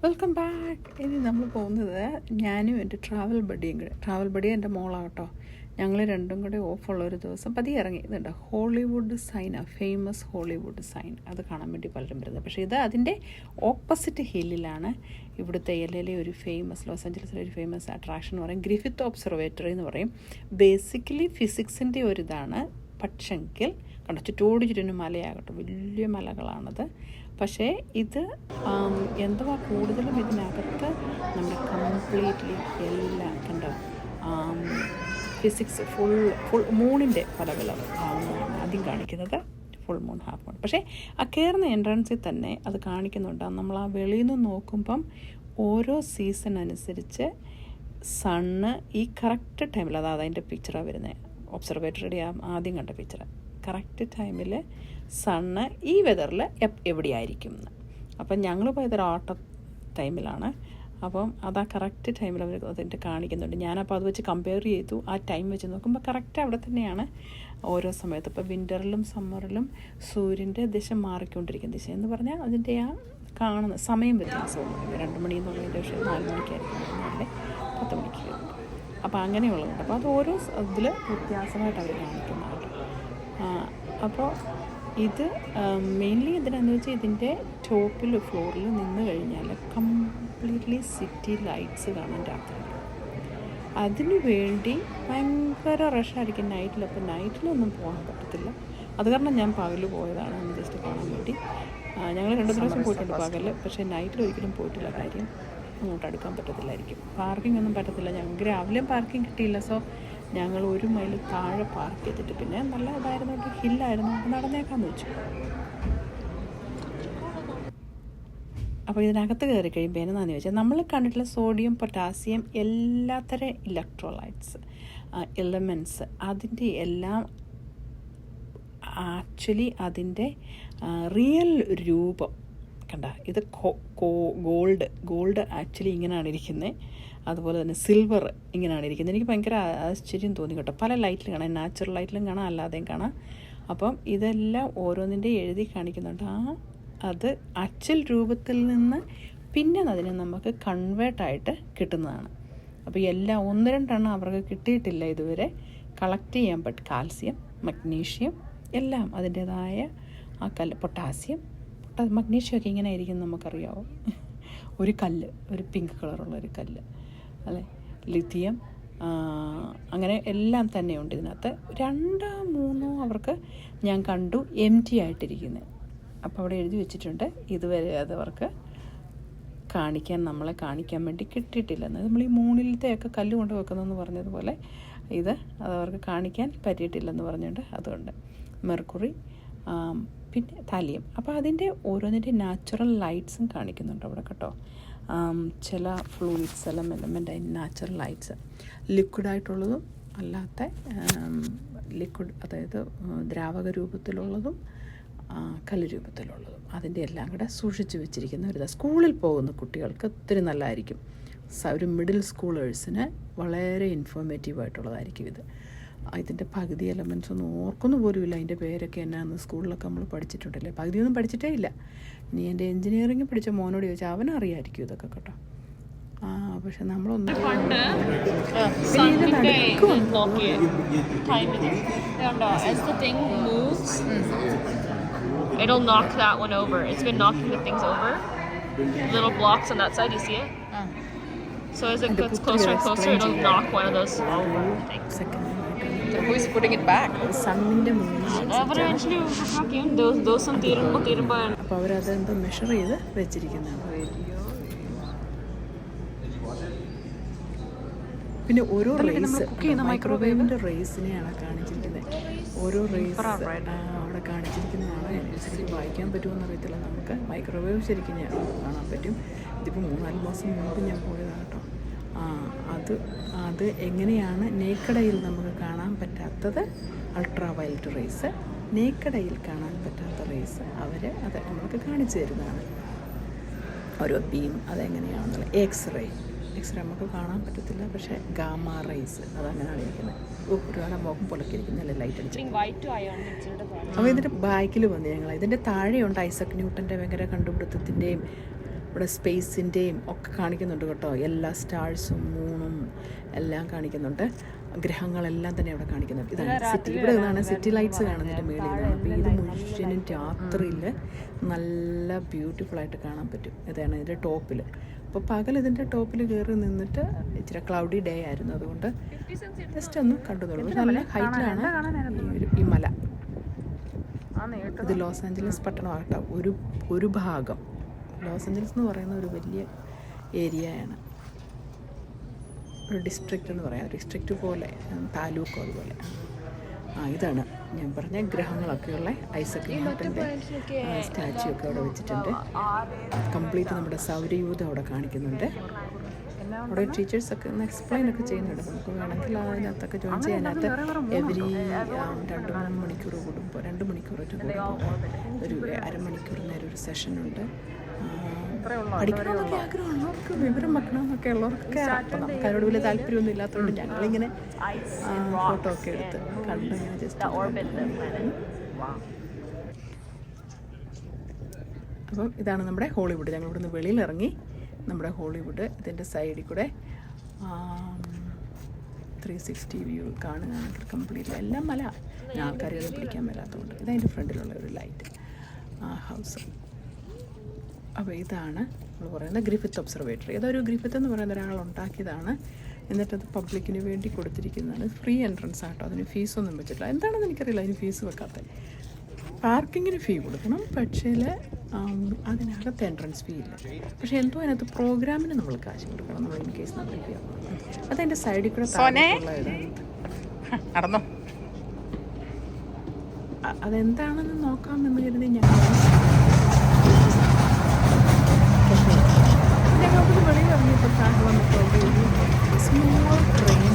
Welcome back. ഇനി നമ്മൾ പോകുന്നത് ഞാനും എൻ്റെ ട്രാവൽ ബഡി എൻ്റെ മോളാണ് കേട്ടോ. ഞങ്ങൾ രണ്ടും കൂടെ ഓഫുള്ളൊരു ദിവസം പതിയെ ഇറങ്ങി. ഇതുണ്ട് ഹോളിവുഡ് സൈനാണ്, ഫേമസ് ഹോളിവുഡ് സൈൻ. അത് കാണാൻ വേണ്ടി പലരും വരുന്നത്. പക്ഷേ ഇത് അതിൻ്റെ ഓപ്പോസിറ്റ് ഹില്ലിലാണ്. ഇവിടുത്തെ LA ഒരു ഫേമസ്, ലോസ് ആഞ്ചലസിലെ ഒരു ഫേമസ് അട്രാക്ഷൻ എന്ന് പറയും ഗ്രിഫിത്ത് ഒബ്സർവേറ്ററി എന്ന് പറയും. ബേസിക്കലി ഫിസിക്സിൻ്റെ ഒരിതാണ്. പക്ഷെങ്കിൽ കണ്ടോ, ചുറ്റോട് മലയാകട്ടെ, വലിയ മലകളാണത്. പക്ഷേ ഇത് എന്തുവാ കൂടുതലും ഇതിനകത്ത് നമ്മുടെ കംപ്ലീറ്റ്ലി എല്ലാം കണ്ടോ, ഫിസിക്സ് ഫുൾ മൂണിൻ്റെ പല ആവുന്നതാണ് ആദ്യം കാണിക്കുന്നത്. Full moon, half moon. പക്ഷേ ആ കയറുന്ന എൻട്രൻസിൽ തന്നെ അത് കാണിക്കുന്നുണ്ട്. നമ്മൾ ആ വെളിയിൽ നിന്ന് നോക്കുമ്പം ഓരോ സീസൺ അനുസരിച്ച് സണ്ണ് ഈ കറക്റ്റ് ടൈമിൽ, അതായത് അതിൻ്റെ പിക്ചറാണ് വരുന്നത്, ഒബ്സർവേറ്ററിയുടെ ആദ്യം കണ്ട പിക്ചർ, കറക്റ്റ് ടൈമിൽ സണ്ണ് ഈ വെതറിൽ എവിടെയായിരിക്കും എന്ന്. അപ്പം ഞങ്ങൾ പോയതൊരു ഓട്ടം ടൈമിലാണ്. അപ്പം അതാ കറക്റ്റ് ടൈമിൽ അവർ അതിൻ്റെ കാണിക്കുന്നുണ്ട്. ഞാനപ്പോൾ അത് വെച്ച് കമ്പയർ ചെയ്തു. ആ ടൈം വെച്ച് നോക്കുമ്പോൾ കറക്റ്റ് അവിടെ തന്നെയാണ് ഓരോ സമയത്ത്. ഇപ്പോൾ വിൻ്ററിലും സമ്മറിലും സൂര്യൻ്റെ ദിശ മാറിക്കൊണ്ടിരിക്കുന്ന ദിശ എന്ന് പറഞ്ഞാൽ അതിൻ്റെ ആ കാണുന്ന സമയം വ്യത്യാസവും 2 മണി എന്നുള്ളതിൻ്റെ പക്ഷേ 4 മണിക്കായിരിക്കും, 10 മണിക്ക്. അപ്പോൾ അങ്ങനെയുള്ളതുണ്ട്. അപ്പോൾ അത് ഓരോ ഇതിൽ വ്യത്യാസമായിട്ട് അവർ കാണിക്കുന്നതാണ്. അപ്പോൾ ഇത് മെയിൻലി എന്തിനാണെന്ന് വെച്ചാൽ ഇതിൻ്റെ ടോപ്പിൽ ഫ്ലോറിൽ നിന്ന് കഴിഞ്ഞാൽ കംപ്ലീറ്റ്ലി സിറ്റി ലൈറ്റ്സ് കാണാൻ രാത്രി. അതിനു വേണ്ടി ഭയങ്കര റഷായിരിക്കും നൈറ്റിൽ. അപ്പോൾ നൈറ്റിലൊന്നും പോകാൻ പറ്റത്തില്ല. അത് കാരണം ഞാൻ പകൽ പോയതാണ്, ഒന്ന് ജസ്റ്റ് കാണാൻ വേണ്ടി. ഞങ്ങൾ 2 പ്രാവശ്യം പോയിട്ടുണ്ട് പകൽ, പക്ഷേ നൈറ്റിൽ ഒരിക്കലും പോയിട്ടില്ല. കാര്യം അങ്ങോട്ട് അടുക്കാൻ പറ്റത്തില്ലായിരിക്കും, പാർക്കിംഗ് ഒന്നും പറ്റത്തില്ല. ഞങ്ങൾക്ക് രാവിലെയും പാർക്കിംഗ് കിട്ടിയില്ല. സോ ഞങ്ങൾ 1 മൈൽ താഴെ പാർക്ക് ചെയ്തിട്ട്, പിന്നെ നല്ല ഇതായിരുന്നു, ഒരു ഹില്ലായിരുന്നു, നടന്നേക്കാന്ന് വെച്ചു. അപ്പോൾ ഇതിനകത്ത് കയറി കഴിയുമ്പോൾ എന്നാന്ന് ചോദിച്ചാൽ നമ്മൾ കണ്ടിട്ടുള്ള സോഡിയം, പൊട്ടാസ്യം, എല്ലാത്തരം ഇലക്ട്രോലൈറ്റ്സ്, എലമെൻറ്റ്സ്, അതിൻ്റെ എല്ലാം ആക്ച്വലി അതിൻ്റെ റിയൽ രൂപം കണ്ട. ഇത് ഗോൾഡ് ആക്ച്വലി ഇങ്ങനെയാണ് ഇരിക്കുന്നത്. അതുപോലെ തന്നെ സിൽവർ ഇങ്ങനെയാണ് ഇരിക്കുന്നത്. എനിക്ക് ഭയങ്കര ആശ്ചര്യം തോന്നി കേട്ടോ. പല ലൈറ്റിൽ കാണാം, നാച്ചുറൽ ലൈറ്റിലും കാണാം, അല്ലാതെയും കാണാം. അപ്പം ഇതെല്ലാം ഓരോന്നിൻ്റെ എഴുതി കാണിക്കുന്നുണ്ട്. അത് ആക്ച്വൽ രൂപത്തിൽ നിന്ന് പിന്നെ അതിനെ നമുക്ക് കൺവേർട്ടായിട്ട് കിട്ടുന്നതാണ്. അപ്പോൾ എല്ലാം 1-2 എണ്ണം അവർക്ക് കിട്ടിയിട്ടില്ല ഇതുവരെ. കളക്ട് ചെയ്യാൻ പറ്റും. കാൽസ്യം, മഗ്നീഷ്യം എല്ലാം അതിൻ്റേതായ ആ കല്ല്, പൊട്ടാസ്യം, മഗ്നീഷ്യമൊക്കെ ഇങ്ങനെ ആയിരിക്കും നമുക്കറിയാവോ. ഒരു കല്ല്, ഒരു പിങ്ക് കളറുള്ള ഒരു കല്ല് അല്ലേ, ലിഥിയം, അങ്ങനെ എല്ലാം തന്നെയുണ്ട് ഇതിനകത്ത്. 2-3 അവർക്ക് ഞാൻ കണ്ടു എംറ്റി ആയിട്ടിരിക്കുന്നത്. അപ്പോൾ അവിടെ എഴുതി വെച്ചിട്ടുണ്ട് ഇതുവരെ അതവർക്ക് നമ്മളെ കാണിക്കാൻ വേണ്ടി കിട്ടിയിട്ടില്ലെന്ന്. നമ്മൾ ഈ മൂണിലത്തെയൊക്കെ കല്ല് കൊണ്ട് വെക്കുന്നതെന്ന് പറഞ്ഞതുപോലെ ഇത് അതവർക്ക് കാണിക്കാൻ പറ്റിയിട്ടില്ലെന്ന് പറഞ്ഞുകൊണ്ട് അതുകൊണ്ട് മെർക്കുറി, പിന്നെ താലിയം. അപ്പോൾ അതിൻ്റെ ഓരോന്നിൻ്റെ നാച്ചുറൽ ലൈറ്റ്സും കാണിക്കുന്നുണ്ട് അവിടെ കേട്ടോ. ചില ഫ്ലൂയിഡ്സ് എല്ലാം എലമെൻ്റ് അതിൻ്റെ നാച്ചുറൽ ലൈറ്റ്സ്, ലിക്വിഡായിട്ടുള്ളതും അല്ലാത്ത ലിക്വിഡ്, അതായത് ദ്രാവക രൂപത്തിലുള്ളതും കല്ല് രൂപത്തിലുള്ളതും, അതിൻ്റെ എല്ലാം കൂടെ സൂക്ഷിച്ച് വെച്ചിരിക്കുന്ന ഒരു സ്കൂളിൽ പോകുന്ന കുട്ടികൾക്ക് ഒത്തിരി നല്ലതായിരിക്കും. ഒരു മിഡിൽ സ്കൂളേഴ്സിന് വളരെ ഇൻഫോർമേറ്റീവായിട്ടുള്ളതായിരിക്കും ഇത്. ഇതിൻ്റെ പകുതി എലമെൻറ്റ്സ് ഒന്നും ഓർക്കുന്നു പോലുമില്ല. അതിൻ്റെ പേരൊക്കെ എന്നാന്ന് സ്കൂളിലൊക്കെ നമ്മൾ പഠിച്ചിട്ടുണ്ടല്ലേ, പകുതിയൊന്നും പഠിച്ചിട്ടേ ഇല്ല. ഇനി എൻ്റെ എൻജിനീയറിംഗ് പഠിച്ച മോനോട് ചോദിച്ചാൽ അവനറിയായിരിക്കും ഇതൊക്കെ കേട്ടോ. പക്ഷെ നമ്മളൊന്നും it'll knock that one over. It's been knocking the things over. Little blocks on that side, you see it? So as it gets closer and closer, it'll knock one of those over. Who is putting it back? സണ്ണിൻ്റെ Eventually those some തീരുമ്പോ. അപ്പോൾ അവരതെന്തോ measure ചെയ്ത് വെച്ചിരിക്കുന്നതാണ്. പിന്നെ ഓരോ raise, മൈക്രോവേവിൻ്റെ റേസിനെയാണ് കാണിച്ചിരിക്കുന്നത്. ഓരോ raise അവിടെ കാണിച്ചിരിക്കുന്നതാണ്. ശരിക്കും വായിക്കാൻ പറ്റുമെന്ന് അറിയത്തില്ല നമുക്ക്. മൈക്രോവേവ് ശരിക്കും ഞാൻ കാണാൻ പറ്റും. ഇതിപ്പോൾ 3-4 മാസം മുമ്പ് ഞാൻ പോയതാണ് കേട്ടോ. അത് എങ്ങനെയാണ് നേക്കഡയിൽ നമുക്ക് കാണാൻ പറ്റാത്തത്, അൾട്രാ വയലറ്റ് റേസ്, നേക്കഡയിൽ കാണാൻ പറ്റാത്ത റേസ് അവർ അത് നമുക്ക് കാണിച്ചു തരുന്നതാണ്. ഓരോ ബീം അതെങ്ങനെയാണെന്നുള്ള എക്സ്റേ നമുക്ക് കാണാൻ പറ്റത്തില്ല. പക്ഷേ ഗാമ റേസ് അതങ്ങനെയാണ് ഇരിക്കുന്നത്. ഒരുപാട് മുഖം പൊളക്കിയിരിക്കുന്നല്ലേ ലൈറ്റ് അടിച്ച്. അപ്പോൾ ഇതിൻ്റെ ബാക്കിൽ വന്ന് ഇതിൻ്റെ താഴെയുണ്ട് ഐസക് ന്യൂട്ടൻ്റെ ഭയങ്കര കണ്ടുപിടുത്തത്തിൻ്റെയും ഇവിടെ സ്പേസിൻ്റെയും ഒക്കെ കാണിക്കുന്നുണ്ട് കേട്ടോ. എല്ലാ സ്റ്റാർസും മൂണും എല്ലാം കാണിക്കുന്നുണ്ട്. ഗ്രഹങ്ങളെല്ലാം തന്നെ അവിടെ കാണിക്കുന്നുണ്ട്. ഇതാണ് സിറ്റി. ഇവിടെ നിന്നാണ് സിറ്റി ലൈറ്റ്സ് കാണുന്നതിൻ്റെ മേളിൽ നിന്നാണ്. അപ്പോൾ ഇത് മുഴുവനും രാത്രിയിൽ നല്ല ബ്യൂട്ടിഫുള്ളായിട്ട് കാണാൻ പറ്റും. ഇതാണ് ഇതിൻ്റെ ടോപ്പിൽ. അപ്പോൾ പകൽ ഇതിൻ്റെ ടോപ്പിൽ കയറി നിന്നിട്ട് ഇച്ചിരി ക്ലൗഡി ഡേ ആയിരുന്നു, അതുകൊണ്ട് ജസ്റ്റ് ഒന്ന് കണ്ടുന്നുള്ളൂ. നല്ല ഹൈറ്റിലാണ് ഈ മല. ഇത് ലോസ് ആഞ്ചലസ് പട്ടണമാകട്ടോ. ഒരു ഭാഗം ലോസ് ആഞ്ചലസ് എന്ന് പറയുന്ന ഒരു വലിയ ഏരിയയാണ്. ഒരു ഡിസ്ട്രിക്റ്റ് എന്ന് പറയാം, ഡിസ്ട്രിക്റ്റ് പോലെ, താലൂക്കോ അതുപോലെ. ഇതാണ് ഞാൻ പറഞ്ഞ ഗ്രഹങ്ങളൊക്കെയുള്ള ഐസക് ന്യൂട്ടൻ്റെ സ്റ്റാച്യു ഒക്കെ അവിടെ വെച്ചിട്ടുണ്ട്. കംപ്ലീറ്റ് നമ്മുടെ സൗരയൂഥം അവിടെ കാണിക്കുന്നുണ്ട്. അവിടെ ടീച്ചേഴ്സൊക്കെ ഒന്ന് എക്സ്പ്ലെയിൻ ഒക്കെ ചെയ്യുന്നുണ്ട്. നമുക്ക് വേണമെങ്കിൽ അതിനകത്തൊക്കെ ജോയിൻ ചെയ്യാനകത്ത് എവരി 2-3 മണിക്കൂർ കൂടുമ്പോൾ 2 മണിക്കൂറൊക്കെ കൂടുമ്പോൾ ഒരു അരമണിക്കൂർ നേരം ഒരു സെഷനുണ്ട്. പഠിക്കണമെന്നൊക്കെ ആഗ്രഹമുള്ളവർക്ക്, വിവരം വെക്കണമെന്നൊക്കെ ഉള്ളവർക്കൊക്കെ. അപ്പം നമുക്ക് അതിനോട് വലിയ താല്പര്യമൊന്നും ഇല്ലാത്തതുകൊണ്ട് ഞങ്ങളിങ്ങനെ ഫോട്ടോ ഒക്കെ എടുത്ത് കണ്ട് ഇങ്ങനെ ജസ്റ്റ്. അപ്പം ഇതാണ് നമ്മുടെ ഹോളിവുഡ്. ഞങ്ങൾ ഇവിടുന്ന് വെളിയിലിറങ്ങി നമ്മുടെ ഹോളിവുഡ് ഇതിൻ്റെ സൈഡിൽ കൂടെ 360 വ്യൂ കാണുകയാണെങ്കിൽ കംപ്ലീറ്റ്ലി എല്ലാം മല. ആൾക്കാരെയൊന്നും പിടിക്കാൻ മേലാത്തതുകൊണ്ട് ഇതതിൻ്റെ ഫ്രണ്ടിലുള്ള ഒരു ലൈറ്റ് ഹൗസ്. അപ്പോൾ ഇതാണ് നമ്മൾ പറയുന്ന ഗ്രിഫിത്ത് ഒബ്സർവേറ്ററി. അതൊരു ഗ്രിഫിത്ത് എന്ന് പറയുന്ന ഒരാൾ ഉണ്ടാക്കിയതാണ്. എന്നിട്ടത് പബ്ലിക്കിന് വേണ്ടി കൊടുത്തിരിക്കുന്നതാണ്. ഫ്രീ എൻട്രൻസ് ആട്ടോ, അതിന് ഫീസൊന്നും വെച്ചിട്ടില്ല. എന്താണെന്ന് എനിക്കറിയില്ല അതിന് ഫീസ് വെക്കാത്തത്. പാർക്കിങ്ങിന് ഫീ കൊടുക്കണം, പക്ഷേ അതിനകത്ത് എൻട്രൻസ് ഫീ ഇല്ല. പക്ഷേ എന്തോ അതിനകത്ത് പ്രോഗ്രാമിന് നമ്മൾ കാശ് കൊടുക്കണം, നമ്മൾ ഇൻ കേസ് നമ്മൾ ഫീ ആക്കണം. അതെൻ്റെ സൈഡിൽ കൂടെ നടന്നോ. അതെന്താണെന്ന് നോക്കാമെന്ന് കരുതി ഞങ്ങൾ വെളിയിൽ ഇറങ്ങിയപ്പോൾ വന്നപ്പോൾ ഒരു സ്മോൾ ട്രെയിൻ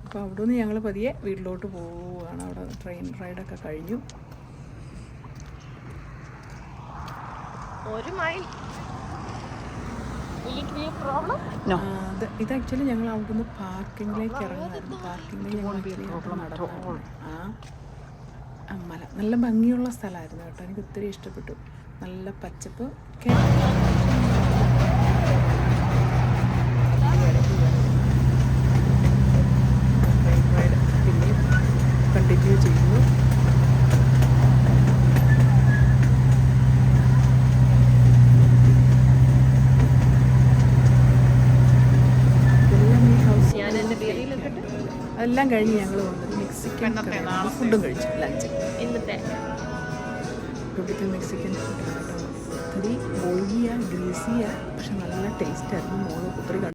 അപ്പോൾ അവിടെ നിന്ന് ഞങ്ങൾ പതിയെ വീട്ടിലോട്ട് പോവുകയാണ്. അവിടെ ട്രെയിൻ റൈഡൊക്കെ കഴിഞ്ഞു. 1 മൈൽ. ഇത് ആക്ച്വലി ഞങ്ങൾ അവിടുന്ന് പാർക്കിങ്ങിലേക്ക് ഇറങ്ങുമായിരുന്നു. പാർക്കിങ്ങിൽ ഞങ്ങൾ നടന്നു. മല നല്ല ഭംഗിയുള്ള സ്ഥലമായിരുന്നു കേട്ടോ. എനിക്ക് ഒത്തിരി ഇഷ്ടപ്പെട്ടു. നല്ല പച്ചപ്പ്. കണ്ടിന്യൂ ചെയ്യുന്നു. അതെല്ലാം കഴിഞ്ഞ് ഞങ്ങൾ വന്നത് മെക്സിക്കൻ ഫുഡും കഴിച്ചു, ലഞ്ച്. ഇവിടുത്തെ മെക്സിക്കൻ ഫുഡാണ് കേട്ടോ. ഒത്തിരി ഓയിലിയാണ്, ഗ്രീസിയാണ്, പക്ഷെ നല്ല ടേസ്റ്റായിരുന്നു. മോള് ഒത്തിരി